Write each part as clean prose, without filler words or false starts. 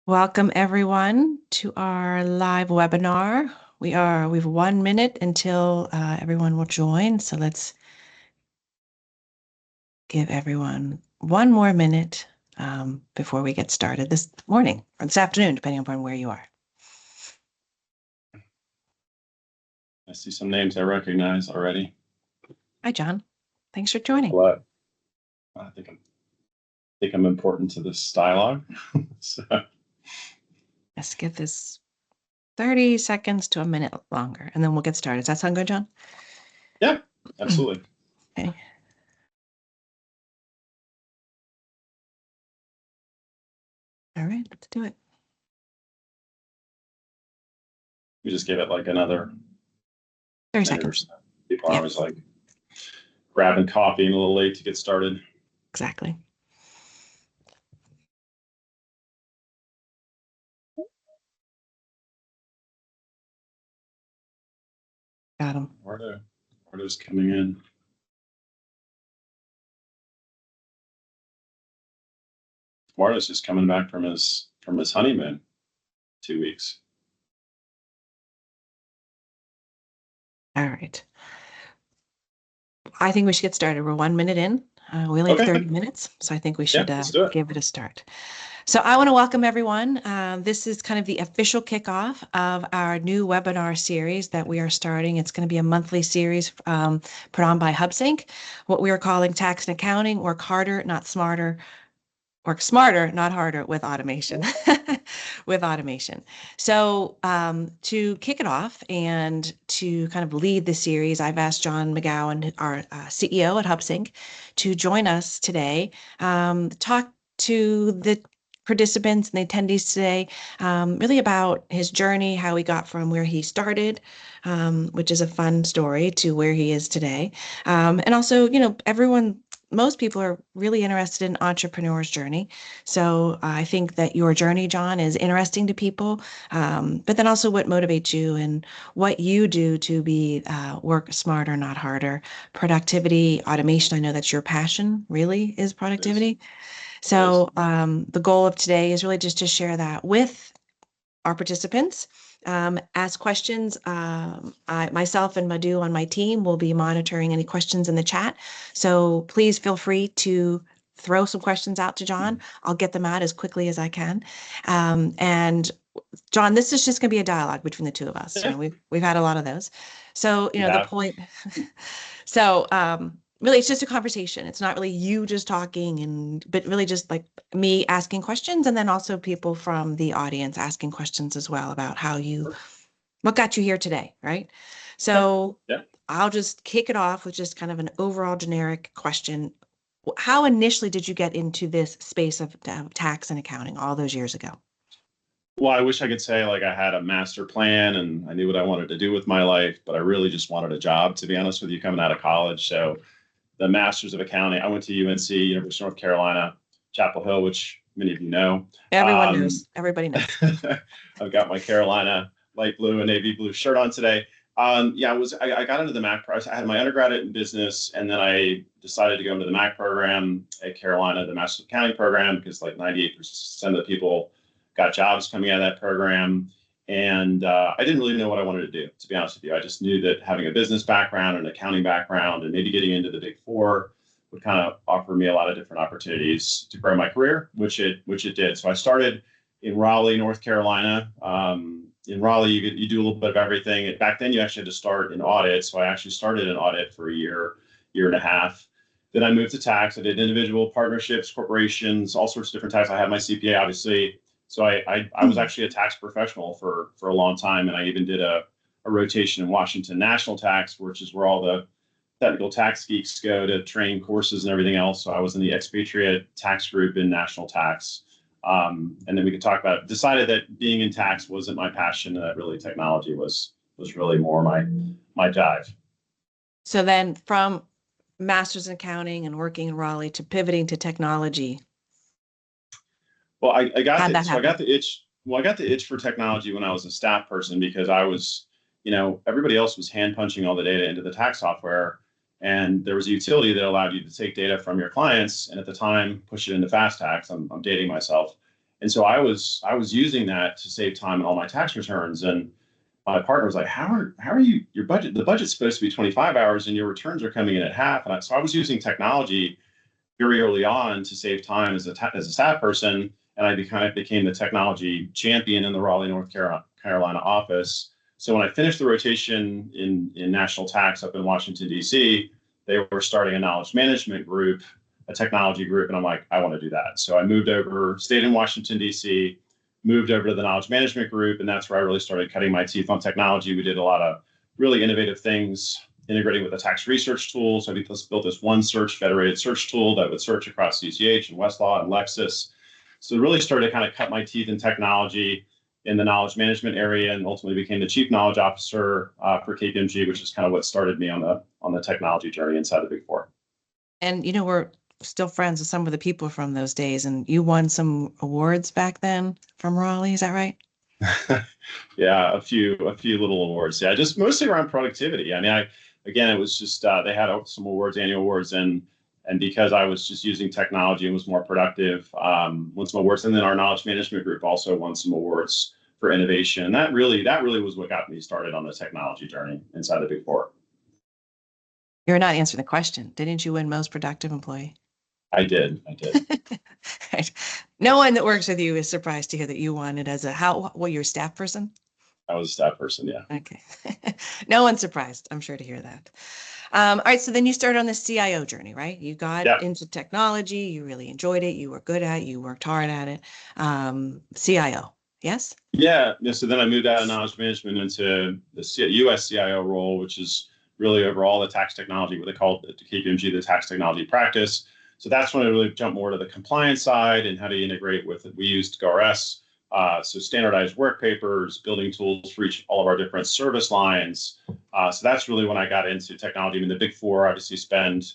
Welcome everyone to our live webinar. We've 1 minute until everyone will join. So let's give everyone one more minute before we get started this morning or this afternoon, depending upon where you are. I see some names I recognize already. Hi, John. Thanks for joining. What? I think I'm important to this dialogue. So. Let's give this 30 seconds to a minute longer, and then we'll get started. Does that sound good, John? Yeah, absolutely. Okay. All right, let's do it. We just give it like another 30 seconds. People are always like grabbing coffee and a little late to get started. Exactly. Got them. Orders coming in. Marta's just coming back from his honeymoon. 2 weeks. All right. I think we should get started. We're 1 minute in. We only have 30 minutes, so I think we should give it a start. So I want to welcome everyone. This is kind of the official kickoff of our new webinar series that we are starting. It's going to be a monthly series put on by HubSync, what we are calling Tax and Accounting, Work Harder, Not Smarter. Work smarter, not harder with automation. With automation. So to kick it off and to kind of lead the series, I've asked John McGowan, our CEO at HubSync, to join us today, talk to the participants and the attendees today, really about his journey, how he got from where he started, which is a fun story, to where he is today. And also, most people are really interested in entrepreneur's journey. So I think that your journey, John, is interesting to people, but then also what motivates you and what you do to be work smarter, not harder. Productivity, automation, I know that's your passion, really, is productivity. So the goal of today is really just to share that with our participants. Ask questions. Myself and Madhu on my team will be monitoring any questions in the chat. So please feel free to throw some questions out to John. I'll get them out as quickly as I can. And John, this is just going to be a dialogue between the two of us. We've had a lot of those. So, the point. So, really, it's just a conversation. It's not really you just talking, but really just like me asking questions, and then also people from the audience asking questions as well about what got you here today, right? So I'll just kick it off with just kind of an overall generic question. How initially did you get into this space of tax and accounting all those years ago? Well, I wish I could say like I had a master plan and I knew what I wanted to do with my life, but I really just wanted a job, to be honest with you, coming out of college. So the Masters of Accounting, I went to UNC, University of North Carolina, Chapel Hill, which many of you know. Everyone knows. Everybody knows. I've got my Carolina light blue and navy blue shirt on today. I got into the MAC. I had my undergraduate in business, and then I decided to go into the MAC program at Carolina, the Master's of Accounting program, because like 98% of the people got jobs coming out of that program. And I didn't really know what I wanted to do, to be honest with you. I just knew that having a business background and an accounting background and maybe getting into the Big Four would kind of offer me a lot of different opportunities to grow my career, which it did. So I started in Raleigh, North Carolina. In Raleigh, you do a little bit of everything. Back then, you actually had to start in audit. So I actually started in audit for a year and a half. Then I moved to tax. I did individual partnerships, corporations, all sorts of different types. I had my CPA, obviously. So I was actually a tax professional for a long time. And I even did a rotation in Washington National Tax, which is where all the technical tax geeks go to train courses and everything else. So I was in the expatriate tax group in national tax. And then we could talk about it. Decided that being in tax wasn't my passion, that really technology was really more my dive. So then from master's in accounting and working in Raleigh to pivoting to technology. Well, I got the itch. Well, I got the itch for technology when I was a staff person, because I was, everybody else was hand punching all the data into the tax software. And there was a utility that allowed you to take data from your clients and at the time push it into fast tax. I'm dating myself, And so I was using that to save time in all my tax returns. And my partner was like, how are you, the budget's supposed to be 25 hours and your returns are coming in at half. And so I was using technology very early on to save time as a staff person. And I became the technology champion in the Raleigh, North Carolina office. So when I finished the rotation in national tax up in Washington, D.C., they were starting a knowledge management group, a technology group. And I'm like, I want to do that. So I moved over, stayed in Washington, D.C., moved over to the knowledge management group. And that's where I really started cutting my teeth on technology. We did a lot of really innovative things, integrating with a tax research tool. So I built this one search federated search tool that would search across CCH and Westlaw and Lexis. So really started to kind of cut my teeth in technology in the knowledge management area, and ultimately became the chief knowledge officer for KPMG, which is kind of what started me on the technology journey inside the Big Four. And we're still friends with some of the people from those days, and you won some awards back then from Raleigh. Is that right? Yeah, a few little awards. Yeah, just mostly around productivity. I mean, it was just they had some awards, annual awards, and because I was just using technology and was more productive, won some awards. And then our knowledge management group also won some awards for innovation. And that really was what got me started on the technology journey inside the Big Four. You're not answering the question. Didn't you win most productive employee? I did. Right. No one that works with you is surprised to hear that you won it as you're a staff person? I was a staff person, yeah. Okay. No one's surprised, I'm sure, to hear that. All right, so then you started on the CIO journey, right? You got into technology, you really enjoyed it, you were good at it, you worked hard at it. CIO, yes? Yeah. So then I moved out of knowledge management into the US CIO role, which is really over all the tax technology, what they call it, KPMG, the tax technology practice. So that's when I really jumped more to the compliance side and how to integrate with it. We used GRS, so standardized work papers, building tools for all of our different service lines. So that's really when I got into technology. I mean, the Big Four obviously spend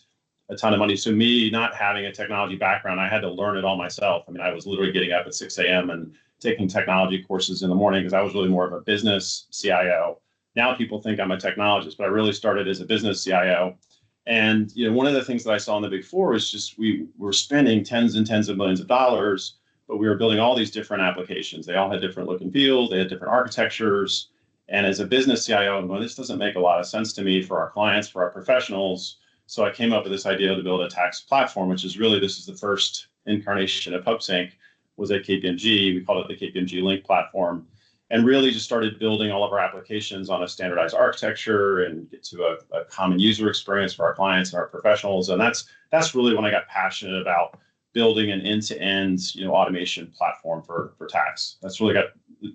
a ton of money. So me not having a technology background, I had to learn it all myself. I mean, I was literally getting up at 6 a.m. and taking technology courses in the morning because I was really more of a business CIO. Now people think I'm a technologist, but I really started as a business CIO. And one of the things that I saw in the Big Four was just we were spending tens and tens of millions of dollars, but we were building all these different applications. They all had different look and feel. They had different architectures. And as a business CIO, I'm going, this doesn't make a lot of sense to me for our clients, for our professionals. So I came up with this idea to build a tax platform, which is really, this is the first incarnation of HubSync, was at KPMG. We called it the KPMG Link platform, and really just started building all of our applications on a standardized architecture and get to a common user experience for our clients and our professionals. And that's really when I got passionate about building an end-to-end automation platform for tax. That's really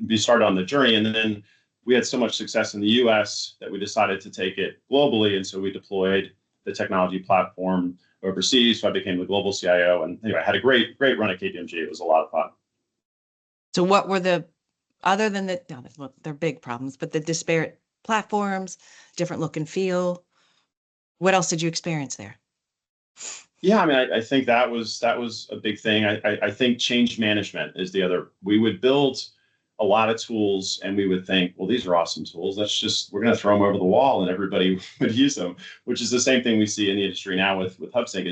we started on the journey. And then we had so much success in the US that we decided to take it globally. And so we deployed the technology platform overseas. So I became the global CIO. And anyway, I had a great run at KPMG. It was a lot of fun. So what were other than they're big problems, but the disparate platforms, different look and feel, what else did you experience there? Yeah, I mean, I think that was a big thing. I think change management is the other. We would build a lot of tools and we would think, well, these are awesome tools. We're going to throw them over the wall and everybody would use them, which is the same thing we see in the industry now with HubSync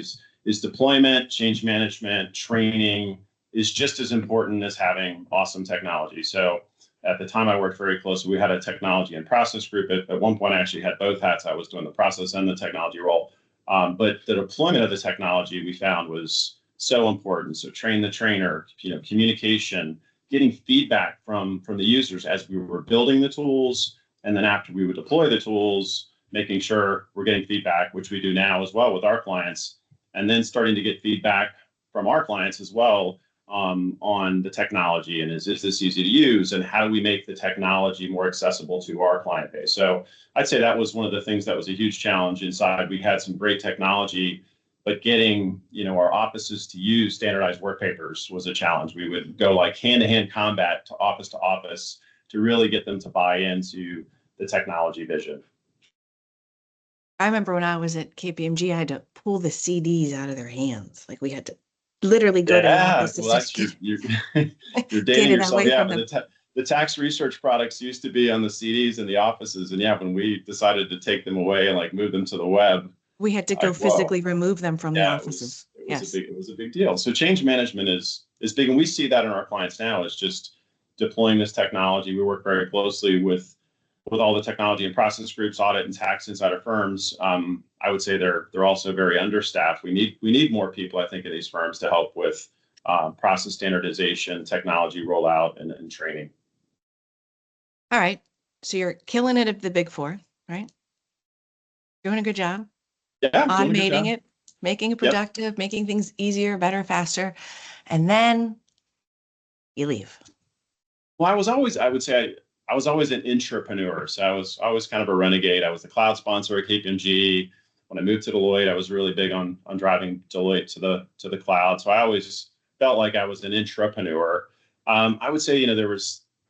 is deployment, change management, training is just as important as having awesome technology. So at the time I worked very closely, we had a technology and process group. At one point, I actually had both hats. I was doing the process and the technology role. But the deployment of the technology we found was so important. So train the trainer, communication, getting feedback from the users as we were building the tools. And then after we would deploy the tools, making sure we're getting feedback, which we do now as well with our clients, and then starting to get feedback from our clients as well on the technology. And is this easy to use? And how do we make the technology more accessible to our client base? So I'd say that was one of the things that was a huge challenge inside. We had some great technology, but getting our offices to use standardized work papers was a challenge. We would go like hand-to-hand combat to office to really get them to buy into the technology vision. I remember when I was at KPMG, I had to pull the CDs out of their hands. Like we had to literally go to the office. Well, that's you're dating yourself. Yeah, but the tax research products used to be on the CDs in the offices, and yeah, when we decided to take them away and like move them to the web, we had to go physically remove them from the offices. it was a big deal. So change management is big, and we see that in our clients now. Is just deploying this technology. We work very closely with all the technology and process groups, audit and tax inside our firms. I would say they're also very understaffed. We need more people, I think, in these firms to help with process standardization, technology rollout, and training. All right. So you're killing it at the Big Four, right? Doing a good job. Yeah, automating it, making it productive, making things easier, better, faster, and then you leave. Well, I would say I was always an intrapreneur. So I was always kind of a renegade. I was the cloud sponsor at KPMG. When I moved to Deloitte, I was really big on driving Deloitte to the cloud. So I always felt like I was an intrapreneur. I would say,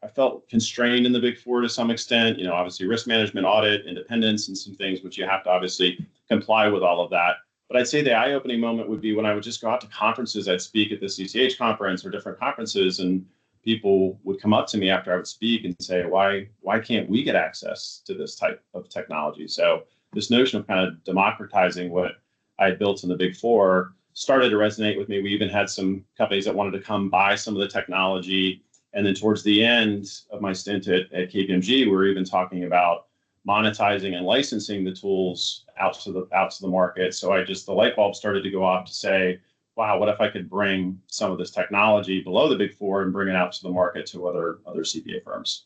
I felt constrained in the Big Four to some extent, obviously risk management, audit, independence, and some things which you have to obviously comply with all of that. But I'd say the eye-opening moment would be when I would just go out to conferences. I'd speak at the CCH conference or different conferences, and people would come up to me after I would speak and say, why can't we get access to this type of technology? So this notion of kind of democratizing what I had built in the Big Four started to resonate with me. We even had some companies that wanted to come buy some of the technology. And then towards the end of my stint at KPMG, we were even talking about monetizing and licensing the tools out to the market. So the light bulb started to go off to say, wow, what if I could bring some of this technology below the Big Four and bring it out to the market to other CPA firms?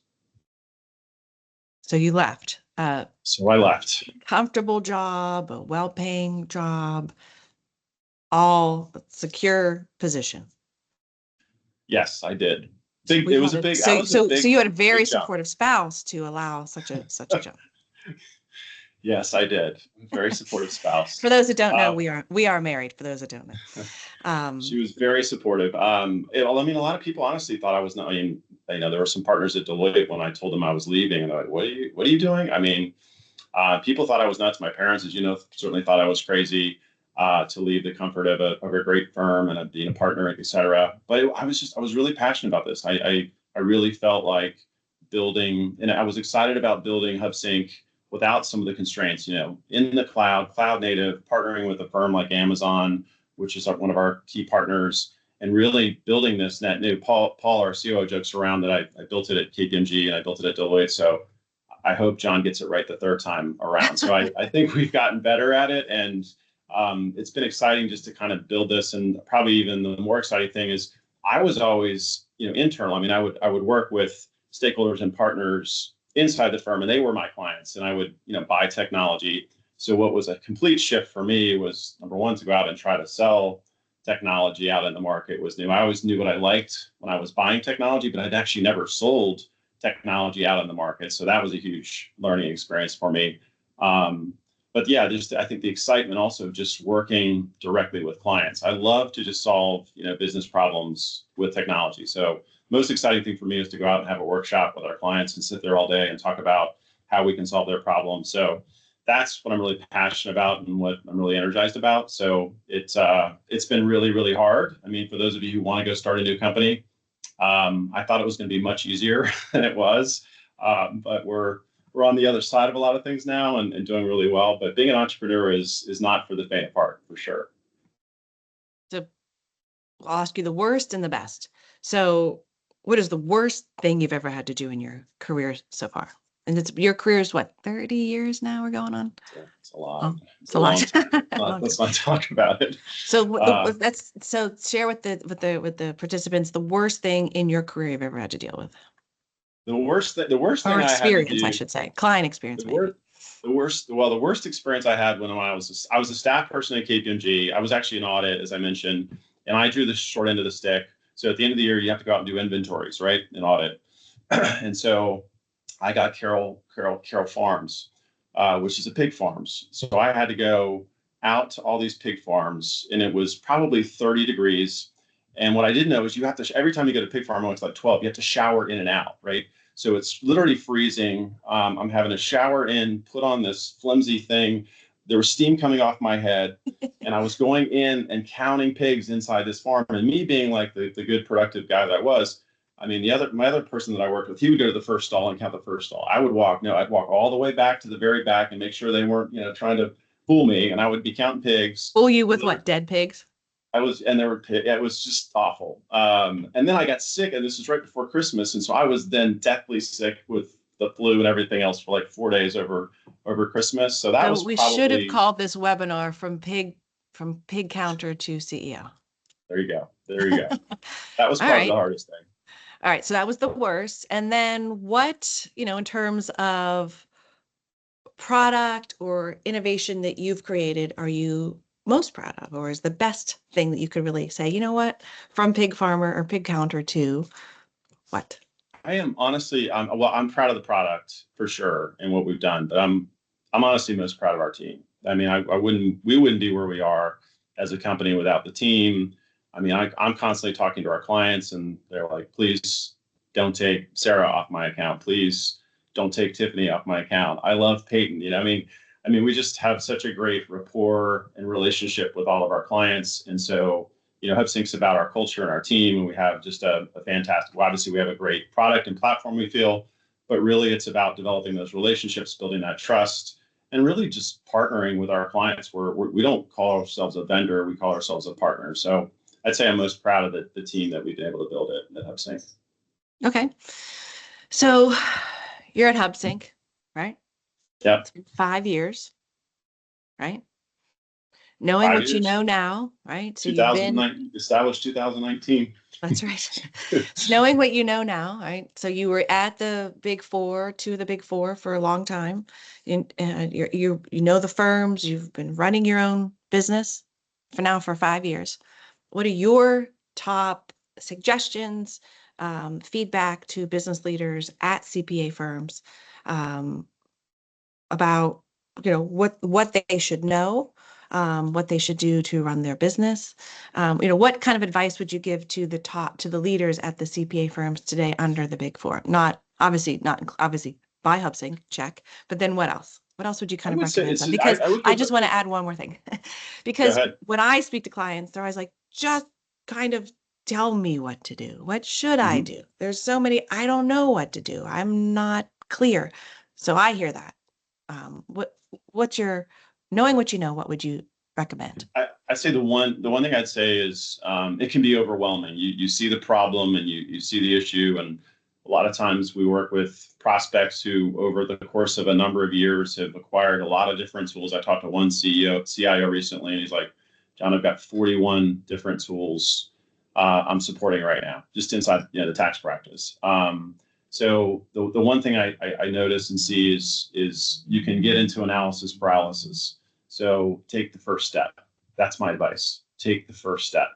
So you left. So I left. Comfortable job, a well-paying job, all secure position. Yes, I did. So you had a very supportive spouse to allow such a jump. Yes, I did. Very supportive spouse. For those that don't know, we are married. For those that don't know, she was very supportive. A lot of people honestly thought I was not. There were some partners at Deloitte when I told them I was leaving, and they're like, "What are you doing?" People thought I was nuts. My parents, as you know, certainly thought I was crazy to leave the comfort of a great firm and being a partner, et cetera. But I was really passionate about this. I really felt like building, and I was excited about building HubSync without some of the constraints, in the cloud native, partnering with a firm like Amazon, which is one of our key partners, and really building this net new. Paul, our COO, jokes around that I built it at KPMG and I built it at Deloitte. So I hope John gets it right the third time around. So I think we've gotten better at it, and it's been exciting just to kind of build this. And probably even the more exciting thing is I was always, internal. I would work with stakeholders and partners inside the firm, and they were my clients, and I would, buy technology. So what was a complete shift for me was, number one, to go out and try to sell technology out in the market was new. I always knew what I liked when I was buying technology, but I'd actually never sold technology out in the market. So that was a huge learning experience for me. But yeah, I think the excitement also of just working directly with clients. I love to just solve, business problems with technology. So most exciting thing for me is to go out and have a workshop with our clients and sit there all day and talk about how we can solve their problems. So that's what I'm really passionate about and what I'm really energized about. So it's been really, really hard. For those of you who want to go start a new company, I thought it was going to be much easier than it was. But we're on the other side of a lot of things now and doing really well. But being an entrepreneur is not for the faint of heart, for sure. So I'll ask you the worst and the best. So what is the worst thing you've ever had to do in your career so far? And your career is what, 30 years now we're going on? Yeah, it's a lot. Oh, it's a lot. Let's not talk about it. So share with the participants the worst thing in your career you've ever had to deal with. The worst thing I should say, client experience. The worst experience I had when I was a staff person at KPMG. I was actually in audit, as I mentioned, and I drew the short end of the stick. So at the end of the year, you have to go out and do inventories, right, in audit. And so I got Carroll Farms, which is a pig farms. So I had to go out to all these pig farms, and it was probably 30 degrees. And what I didn't know is you have to, every time you go to pig farm, it's like 12, you have to shower in and out, right? So it's literally freezing. I'm having to shower in, put on this flimsy thing. There was steam coming off my head, and I was going in and counting pigs inside this farm. And me being like the good, productive guy that I was, my other person that I worked with, he would go to the first stall and count the first stall. I'd walk all the way back to the very back and make sure they weren't, trying to fool me. And I would be counting pigs. Fool you with what? Dead pigs? and it was just awful. And then I got sick, and this was right before Christmas, and so I was then deathly sick with the flu and everything else for like 4 days over Christmas. So that was we probably, should have called this webinar from pig counter to CEO. There you go. There you go. That was All probably right. the hardest thing. All right. So that was the worst. And then what, in terms of product or innovation that you've created, are you most proud of, or is the best thing that you could really say, you know what, from pig farmer or pig counter to what? I am honestly, I'm proud of the product for sure and what we've done, but I'm honestly most proud of our team. I mean, we wouldn't be where we are as a company without the team. I mean, I'm constantly talking to our clients, and they're like, please don't take Sarah off my account. Please don't take Tiffany off my account. I love Peyton. I mean, we just have such a great rapport and relationship with all of our clients, and so HubSync's about our culture and our team, and we have just a fantastic. Well, obviously, we have a great product and platform, we feel, but really, it's about developing those relationships, building that trust, and really just partnering with our clients. We don't call ourselves a vendor; we call ourselves a partner. So I'd say I'm most proud of the team that we've been able to build at HubSync. Okay, so you're at HubSync, right? Yeah. It's been 5 years, right? Knowing what you know now, right? So you've been established 2019. That's right. So knowing what you know now, right? So you were at the Big Four, two of the Big Four for a long time. And you know the firms. You've been running your own business for 5 years. What are your top suggestions, feedback to business leaders at CPA firms about what they should know, what they should do to run their business? What kind of advice would you give to the leaders at the CPA firms today under the Big Four? Not obviously by HubSync, check, but then what else? What else would you kind of recommend them? Because I just want to add one more thing. Because when I speak to clients, they're always like, just kind of tell me what to do. What should I do? There's so many, I don't know what to do. I'm not clear. So I hear that. What's your, knowing what you know, what would you recommend? I say the one thing I'd say is it can be overwhelming. You see the problem and you see the issue, and a lot of times we work with prospects who over the course of a number of years have acquired a lot of different tools. I talked to one CIO recently, and he's like, John, I've got 41 different tools I'm supporting right now, just inside the tax practice. So the one thing I notice and see is you can get into analysis paralysis. So take the first step. That's my advice. Take the first step.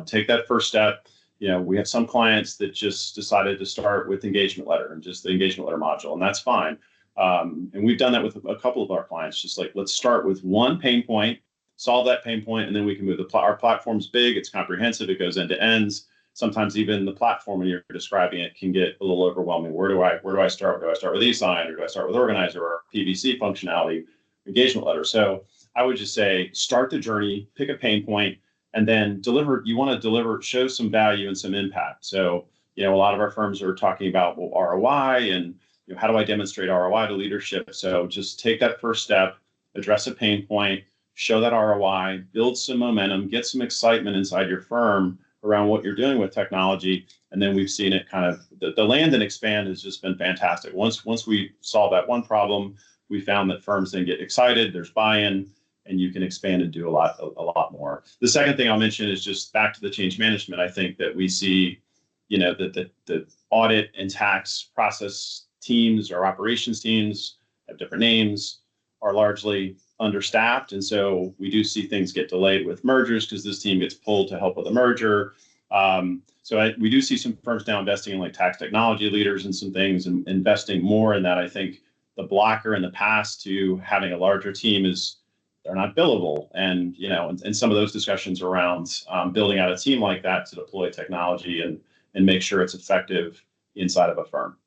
Take that first step. We have some clients that just decided to start with engagement letter and just the engagement letter module, and that's fine. And we've done that with a couple of our clients. Just like, let's start with one pain point, solve that pain point, and then we can move. Our platform's big. It's comprehensive. It goes end to end. Sometimes even the platform when you're describing it can get a little overwhelming. Where do I start? Do I start with eSign, or do I start with Organizer or PVC functionality, engagement letter? So I would just say start the journey, pick a pain point, and then deliver. You want to deliver, show some value and some impact. So a lot of our firms are talking about ROI and how do I demonstrate ROI to leadership? So just take that first step, address a pain point, show that ROI, build some momentum, get some excitement inside your firm around what you're doing with technology. And then we've seen it kind of, the land and expand has just been fantastic. Once we solve that one problem, we found that firms then get excited, there's buy-in, and you can expand and do a lot more. The second thing I'll mention is just back to the change management. I think that we see, that the audit and tax process teams or operations teams have different names, are largely understaffed. And so we do see things get delayed with mergers because this team gets pulled to help with a merger. We do see some firms now investing in like tax technology leaders and some things and investing more in that. I think the blocker in the past to having a larger team is they're not billable. And, and some of those discussions around building out a team like that to deploy technology and make sure it's effective inside of a firm.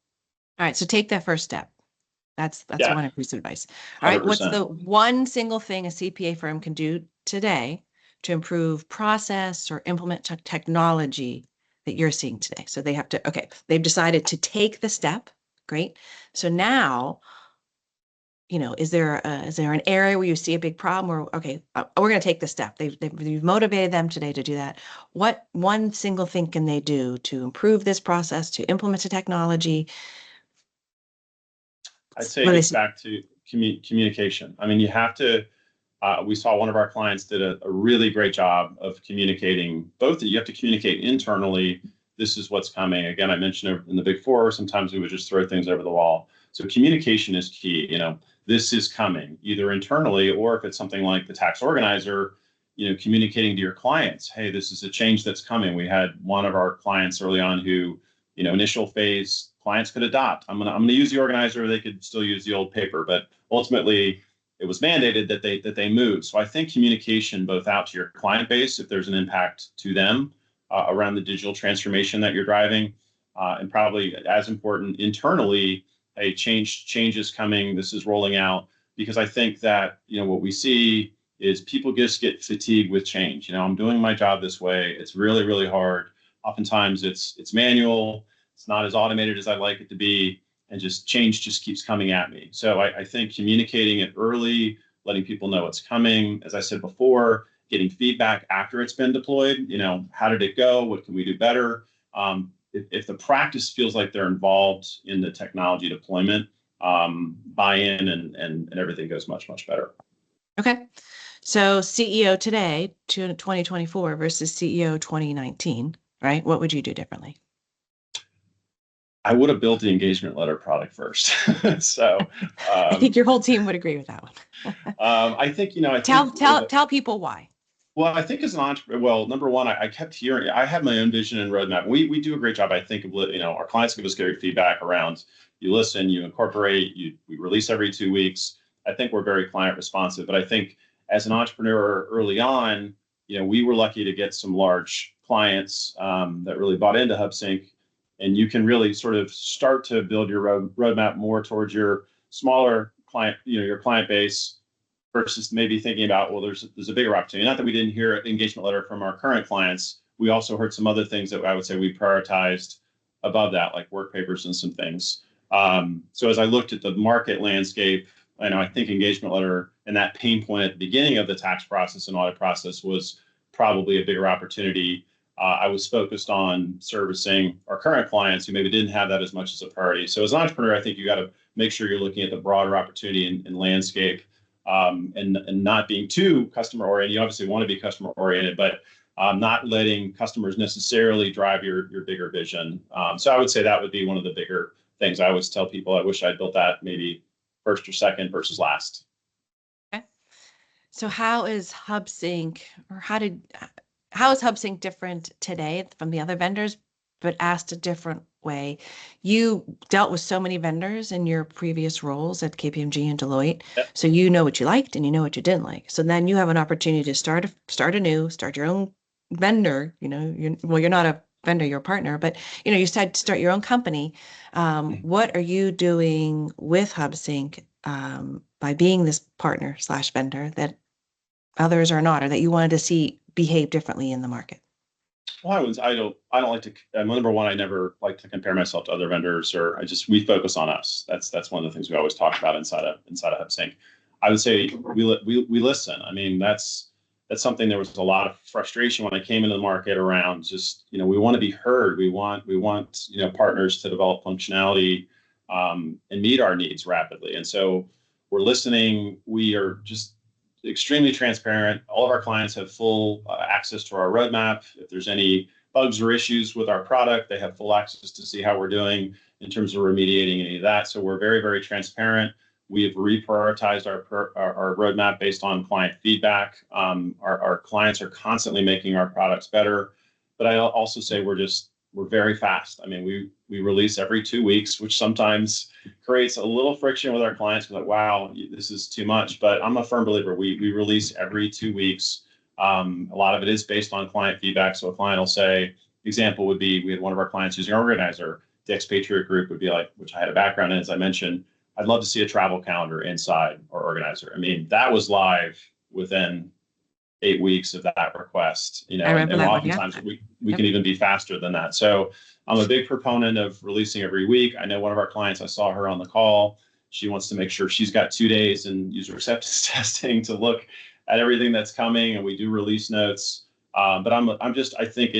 All right. So take that first step. That's one piece of advice. All right. 100%. What's the one single thing a CPA firm can do today to improve process or implement technology that you're seeing today? So they've decided to take the step. Great. So now is there an area where you see a big problem, or okay, we're going to take this step. You've motivated them today to do that. What one single thing can they do to improve this process, to implement the technology? I'd say it gets back to communication. I mean, you have to. We saw one of our clients did a really great job of communicating. Both that you have to communicate internally. This is what's coming. Again, I mentioned in the Big Four, sometimes we would just throw things over the wall. So communication is key. This is coming either internally, or if it's something like the tax organizer, communicating to your clients, hey, this is a change that's coming. We had one of our clients early on who, initial phase clients could adopt. I'm gonna use the organizer. They could still use the old paper, but ultimately it was mandated that they move. So I think communication both out to your client base, if there's an impact to them around the digital transformation that you're driving, and probably as important internally, a change is coming. This is rolling out, because I think that what we see is people just get fatigued with change. I'm doing my job this way. It's really, really hard. Oftentimes it's manual. It's not as automated as I'd like it to be. And change just keeps coming at me. So I think communicating it early, letting people know what's coming, as I said before, getting feedback after it's been deployed. How did it go? What can we do better? If the practice feels like they're involved in the technology deployment, buy-in and everything goes much, much better. Okay. So CEO today, 2024 versus CEO 2019, right? What would you do differently? I would have built the engagement letter product first. So I think your whole team would agree with that one. I think, tell people why. Well, I think as an entrepreneur, number one, I kept hearing, I have my own vision and roadmap. We do a great job, I think, of, our clients give us great feedback around, you listen, you incorporate, we release every 2 weeks. I think we're very client responsive, but I think as an entrepreneur early on, we were lucky to get some large clients that really bought into HubSync. And you can really sort of start to build your roadmap more towards your smaller client, your client base, versus maybe thinking about, well, there's a bigger opportunity. Not that we didn't hear an engagement letter from our current clients. We also heard some other things that I would say we prioritized above that, like work papers and some things. So as I looked at the market landscape, I think engagement letter and that pain point at the beginning of the tax process and audit process was probably a bigger opportunity. I was focused on servicing our current clients who maybe didn't have that as much as a priority. So as an entrepreneur, I think you got to make sure you're looking at the broader opportunity and landscape, and not being too customer oriented. You obviously want to be customer oriented, but not letting customers necessarily drive your bigger vision. So I would say that would be one of the bigger things. I always tell people I wish I'd built that maybe first or second versus last. Okay. So how is HubSync, or how is HubSync different today from the other vendors, but asked a different way? You dealt with so many vendors in your previous roles at KPMG and Deloitte, Yep. So you know what you liked and you know what you didn't like. So then you have an opportunity to start your own vendor. You're not a vendor, you're a partner, but you decide to start your own company. What are you doing with HubSync by being this partner / vendor that others are not, or that you wanted to see behave differently in the market? Well, I don't like to, number one, I never like to compare myself to other vendors, or we focus on us. That's one of the things we always talk about inside of HubSync. I would say we listen. I mean, that's something. There was a lot of frustration when I came into the market around just, we want to be heard. We want partners to develop functionality, and meet our needs rapidly. And so we're listening. We are just extremely transparent. All of our clients have full access to our roadmap. If there's any bugs or issues with our product, they have full access to see how we're doing in terms of remediating any of that. So we're very, very transparent. We have reprioritized our roadmap based on client feedback. Our clients are constantly making our products better. But I also say we're very fast. I mean, we release every 2 weeks, which sometimes creates a little friction with our clients. We're like, wow, this is too much. But I'm a firm believer. We release every 2 weeks. A lot of it is based on client feedback. So a client will say, example would be, we had one of our clients using our organizer. The expatriate group would be like, which I had a background in, as I mentioned, I'd love to see a travel calendar inside our organizer. I mean, that was live within 8 weeks of that request, I remember and that oftentimes one, yeah. we can even be faster than that. So I'm a big proponent of releasing every week. I know one of our clients, I saw her on the call, She wants to make sure she's got 2 days in user acceptance testing to look at everything that's coming, and we do release notes. But I think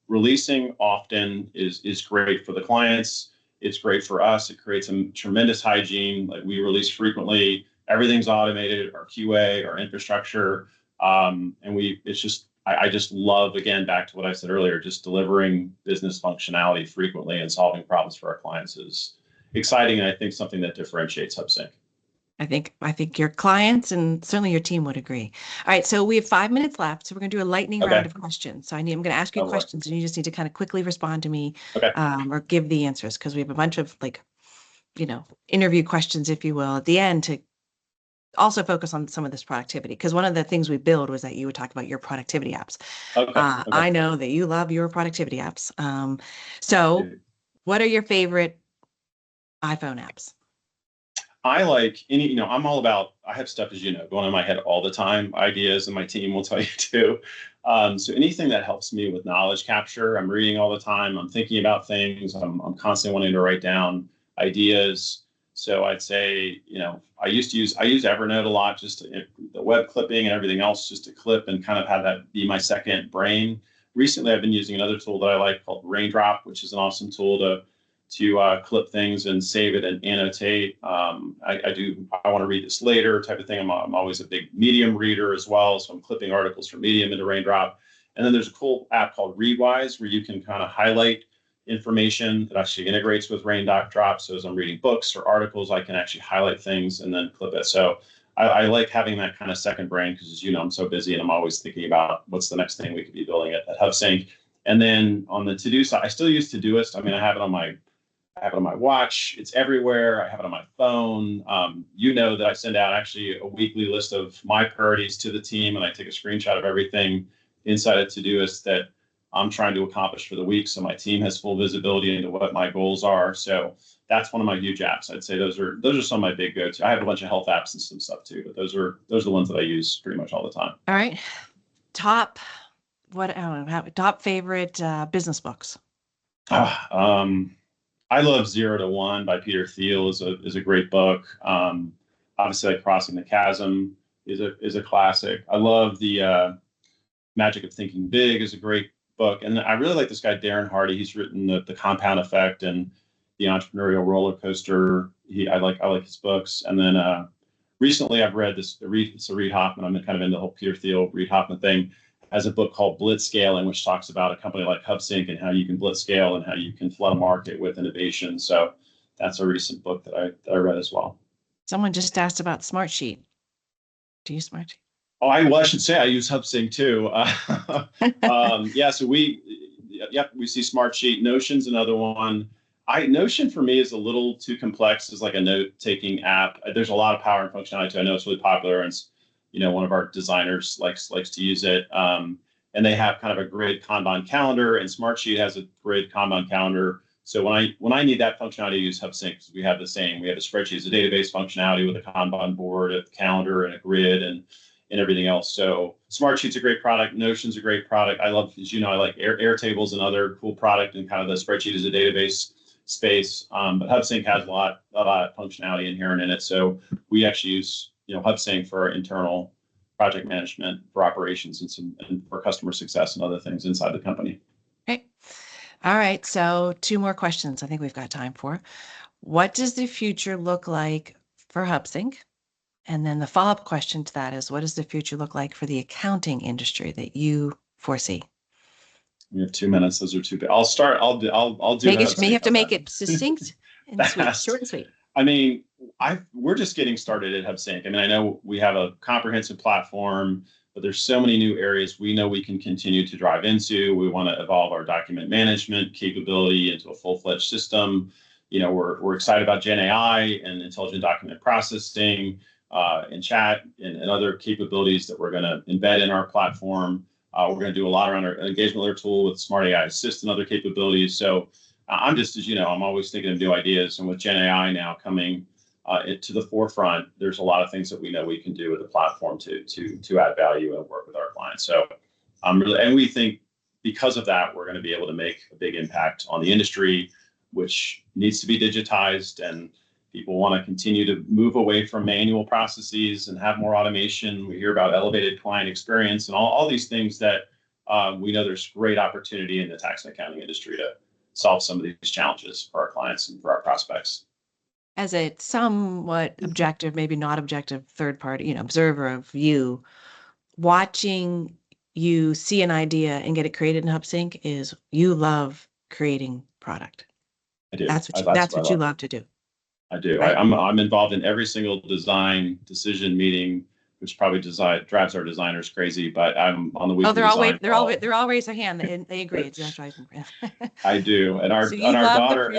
releasing often is great for the clients. It's great for us. It creates a tremendous hygiene. Like, we release frequently. Everything's automated, our QA, our infrastructure. I just love, again, back to what I said earlier, just delivering business functionality frequently and solving problems for our clients is exciting, and I think something that differentiates HubSync. I think your clients and certainly your team would agree. All right, so we have 5 minutes left, so we're going to do a lightning round of questions. So I'm going to ask you questions, and you just need to kind of quickly respond to me, or give the answers, because we have a bunch of interview questions, if you will, at the end to also focus on some of this productivity. Because one of the things we build was that you would talk about your productivity apps. I know that you love your productivity apps. So what are your favorite iPhone apps? I like I'm all about, I have stuff, as you know, going on in my head all the time, ideas, and my team will tell you too. So anything that helps me with knowledge capture, I'm reading all the time, I'm thinking about things, I'm constantly wanting to write down ideas. So I'd say, I use Evernote a lot, just the web clipping and everything else, just to clip and kind of have that be my second brain. Recently, I've been using another tool that I like called Raindrop, which is an awesome tool to clip things and save it and annotate. I want to read this later type of thing. I'm always a big Medium reader as well, so I'm clipping articles from Medium into Raindrop. And then there's a cool app called Readwise where you can kind of highlight information that actually integrates with Raindrop. So as I'm reading books or articles, I can actually highlight things and then clip it. So I like having that kind of second brain, because, as you know, I'm so busy and I'm always thinking about what's the next thing we could be building at HubSync. And then on the to-do side, I still use Todoist. I mean, I have it on my watch. It's everywhere. I have it on my phone. That I send out actually a weekly list of my priorities to the team, and I take a screenshot of everything inside of Todoist that I'm trying to accomplish for the week, so my team has full visibility into what my goals are. So that's one of my huge apps. I'd say those are some of my big go-to. I have a bunch of health apps and some stuff too, but those are the ones that I use pretty much all the time. All right, top favorite business books. I love 0 to 1 by Peter Thiel is a great book. Obviously, like Crossing the Chasm is a classic. I love the Magic of Thinking Big is a great book, and I really like this guy Darren Hardy. He's written the Compound Effect and the Entrepreneurial Roller Coaster. I like his books. And then recently I've read it's Reid Hoffman. I'm kind of into the whole Peter Thiel, Reid Hoffman thing. Has a book called Blitzscaling, which talks about a company like HubSync and how you can blitzscale and how you can flood a market with innovation. So that's a recent book that I read as well. Someone just asked about Smartsheet. Do you use Smartsheet? Oh, I should say I use HubSync too. So we see Smartsheet. Notion's another one. Notion for me is a little too complex as like a note-taking app. There's a lot of power and functionality to it. I know it's really popular, and it's, one of our designers likes to use it. And they have kind of a grid Kanban calendar, and Smartsheet has a grid Kanban calendar. So when I need that functionality, I use HubSync. We have the same. We have a spreadsheet as a database functionality with a Kanban board, a calendar, and a grid, and everything else. So Smartsheet's a great product. Notion's a great product. I love, as you know, I like Airtable's another cool product, and kind of the spreadsheet as a database space. But HubSync has a lot of functionality inherent in it. So we actually use HubSync for our internal project management, for operations, and for customer success and other things inside the company. Okay. All right. So 2 more questions I think we've got time for. What does the future look like for HubSync? And then the follow-up question to that is, what does the future look like for the accounting industry that you foresee? We have 2 minutes. Those are too big. I'll start. I'll do. You have to make it succinct and sweet, short and sweet. I mean, we're just getting started at HubSync. I mean, I know we have a comprehensive platform, but there's so many new areas we know we can continue to drive into. We want to evolve our document management capability into a full-fledged system. We're excited about Gen AI and intelligent document processing, and chat and other capabilities that we're going to embed in our platform. We're going to do a lot around our engagement layer tool with Smart AI Assist and other capabilities. So I'm just, as you know, I'm always thinking of new ideas. And with Gen AI now coming to the forefront, there's a lot of things that we know we can do with the platform to add value and work with our clients. So and we think because of that, we're going to be able to make a big impact on the industry, which needs to be digitized. And People want to continue to move away from manual processes and have more automation. We hear about elevated client experience and all these things that we know there's great opportunity in the tax and accounting industry to solve some of these challenges for our clients and for our prospects. As a somewhat objective, maybe not objective third party, observer of you, watching you see an idea and get it created in HubSync is you love creating product. I do. That's what you love to do. I do. Right? I'm involved in every single design decision meeting, which probably drives our designers crazy. But I'm on the weekly. Oh, they're all raised their hand and they agree. I do, and our daughter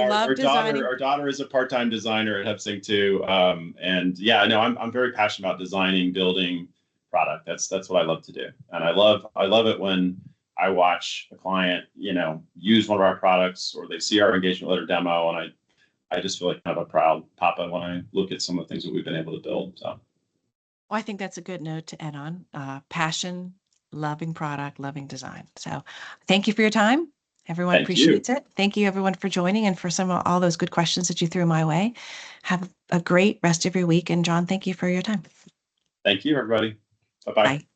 is a part-time designer at HubSync too. And yeah, no, I'm very passionate about designing, building product. That's what I love to do, and I love it when I watch a client, use one of our products or they see our engagement letter demo, and I just feel like kind of a proud papa when I look at some of the things that we've been able to build. So, well, I think that's a good note to end on. Passion, loving product, loving design. So thank you for your time. Everyone appreciates it. Thank you, everyone, for joining and for all those good questions that you threw my way. Have a great rest of your week. And John, thank you for your time. Thank you, everybody. Bye-bye. Bye.